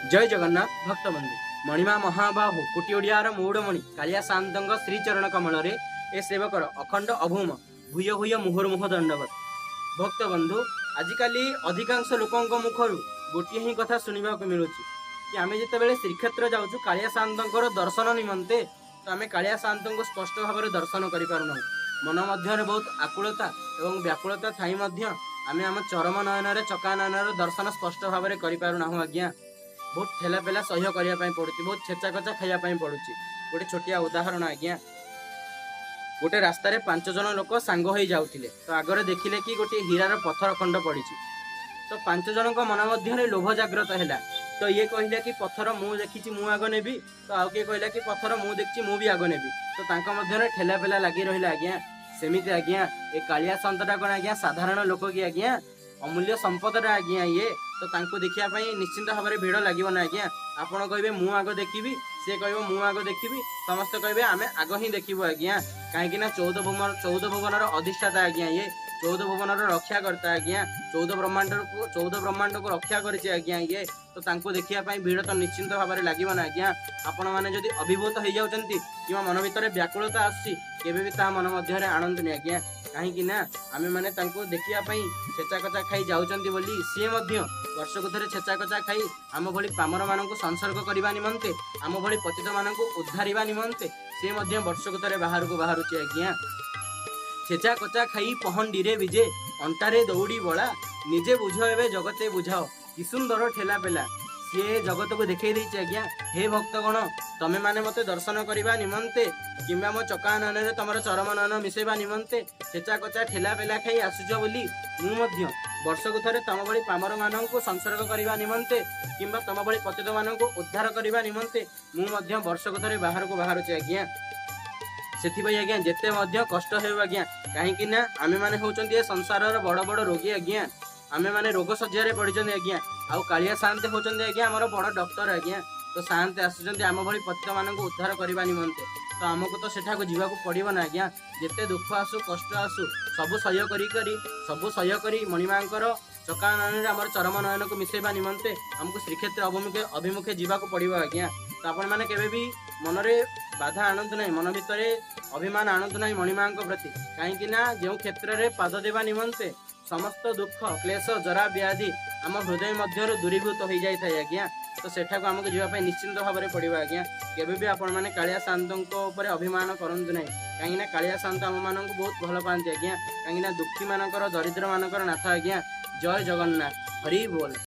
जय जगन्नाथ भक्तबंधु मणिमा महाबाहु कोटी ओडियार मौड़मणि कालिया शांतंग श्रीचरण कमल ए सेवकर अखंड अभूम भूय भूय मुहुर्मुह दंडवत। भक्तबंधु आजिकल अधिकांश लोकों मुखर गोटे ही कथा शुणा मिलूँ कि आम जिते श्रीक्षेत्र जाऊँ कालिया शांतर दर्शन निमंते तो आम कालिया शांत को स्पष्ट भाव में दर्शन करूँ। मन मध्य बहुत आकुलता और व्याकुलता थी आम आम चरम नयन चका नयन दर्शन स्पष्ट भाव में करूँ। आज्ञा बहुत ठेला पेला सह्य करने पड़ुची, बहुत छेचा कचा खाइबापी पड़ुची। गोटे छोटिया उदाहरण आज्ञा, गोटे रास्तार 5 जन लोक सांग हो जाउथिले तो आगरे देखिले कि गोटे हीरार पत्थर खंड पड़ी। तो 5 जन मन मध्य लोभ जाग्रत है। तो ये कहले कि पत्थर मु देखी मु आग नेबी, तो आउ किए कहला कि पत्थर मु देखी मु भी आग नेबी। तो तांका मध्य ठेला पेला लगी रहा। आज्ञा सेमिति आज्ञा ए कालिया संतटा कौन आज्ञा साधारण लोक कि आज्ञा अमूल्य संपदटा आज्ञा ये। तो तांको देखिया पई निश्चिंत भाव में भीड़ लगिबो ना आज्ञा। आपण कहबे मु आग देखिबी, से कहबो मु आग देखिबी, समस्त कहबे आमे आग ही देखिबो आज्ञा। काहेकि ना 14 भुवनर अधिष्ठाता आज्ञा ये, 14 भुवनर रक्षा करता आज्ञा, 14 ब्रह्मांड को रक्षा करछि आज्ञा ये। तो तांको देखिया पई भीड़ तो निश्चिंत भाव में लागिबो ना आज्ञा। आपण माने जदि अभिभूत हो जाउचंती किबा मन भितर व्याकुलता आछि केबे भी ता मन मध्य आनंदनी आज्ञा। कहीं ना आम मैंने देखिया छेचा कचा खाई जाउचंती बोली सी वर्ष को थे छेचा कचा खाई आम भली पामर मानक संसर्ग करने निमंते, आम भली पतित मानक उद्धारिबा निमंते सी वर्ष को थे बाहर को बाहरुची आज्ञा। छेचा कचा खाई पहंडी रे विजे अंटारे दौड़ी बड़ा, निजे बुझ एवं जगते बुझाओ कि सुंदर ठेला पेला सी जगत को देखे दी आज्ञा। हे भक्तगण तमे माने मते दर्शन करने निमंते किंबा मो चका नयन तुम चरम नयन मिसेबा निमंते छेचा कचा ठेला पेला खाई आसुच बोली मु वर्ष को थे तुम भली पामर मानक संसर्ग करने निमंते किंबा तुम भली पतित मानक उद्धार करने निमंते मु वर्ष को थे बाहर को बाहरुचे आज्ञा। से आज्ञा जिते कष्ट हो आज्ञा, कहीं ना आमे माने होचंती संसार बड़ बड़ रोगी आज्ञा। आमे माने रोग सज्जा पड़ी आज्ञा। आउ कालिया शांत होचंती आज्ञा आमर बड़ डॉक्टर आज्ञा। तो शांत आसुचंती आम भली पतित मानक उद्धार करने निमंते। तो आमको तो सेठाको जीवाको पड़िबो ना आज्ञा। जेते दुख आसु कष्ट आसु सबु सह्य करी मणिमांकर चका नयन आमर चरम नयन को मिसेबा निमंते आमको श्रीक्षेत्र अभिमुखे जीवाको पड़िबो आज्ञा। तो आपण माने केबे भी मनरे बाधा आणंतु नाही, मन भितर अभिमान आणंतु नाही मणिमां प्रति। कहीं ना जो क्षेत्र में पाद देवा निमंते समस्त दुख क्लेश जरा व्याधि आम हृदय मध्य दूरीभूत हो जाए आज्ञा। तो सेठाको आमको जीवाई निश्चिंत भाव में पड़ो आज्ञा। केबे भी आपण माने कालिया शांतों अभिमान करंतु नहीं, कहीं ना कालिया शांत आम मानक बहुत भल पाती आज्ञा। कहीं दुखी मानकर दरिद्र मानकर नाथ आज्ञा। जय जगन्नाथ, हरि बोल।